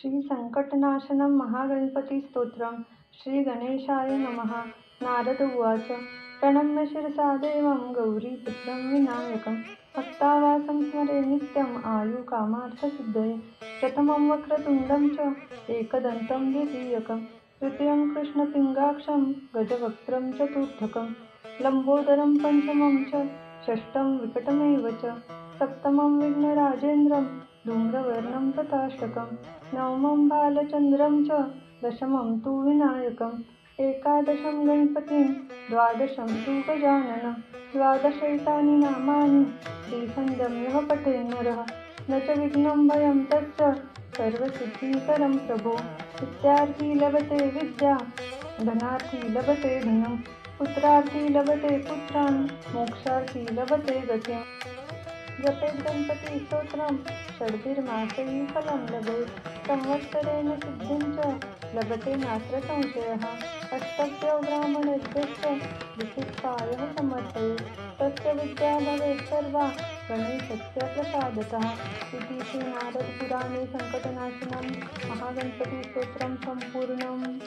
श्री संकटनाशनं महागणपति स्तोत्रम् श्री गणेशाय नमः। नारद उवाच प्रणम्य शिरसा देवं गौरीपुत्रं विनायकं भक्तावासं स्मरे नित्यम् आयुकामार्थसिद्धये। प्रथमं वक्रतुण्डं च एकदन्तं द्वितीयकं तृतीयं कृष्णपिङ्गाक्षं गजवक्त्रं चतुर्थकं लम्बोदरं पञ्चमं च षष्ठं विकटमेव च सप्तमं विघ्नराजेन्द्रं धूम्रवर्णं तथाष्टकं नवमं बालचन्द्रं च दशमं तु विनायकम् एकादशं गणपतिं द्वादशं तु गजाननं द्वादशैतानि नामानि श्रीसन्ध्यं यः पठेत् नरः न च विघ्नं भयं तच्च सर्वसिद्धिकरं प्रभो। विद्यार्थी लभते विद्या धनार्थी लभते धनं पुत्रार्थी लभते पुत्रान् मोक्षार्थी लभते गतिम्। जपेत् गणपति स्तोत्रं षड्भिर्मासैः फलं लभेत् संवत्सरेण सिद्धिं च लभते नात्र संशयः। अष्टभ्यो ब्राह्मणेभ्यश्च विशिष्टायः समर्पयेत् तस्य विद्या भवेत् सर्वा गणेशस्य प्रसादतः। इति श्रीनारदपुराणे संकटनाशनं महागणपतिस्तोत्रं सम्पूर्णम्।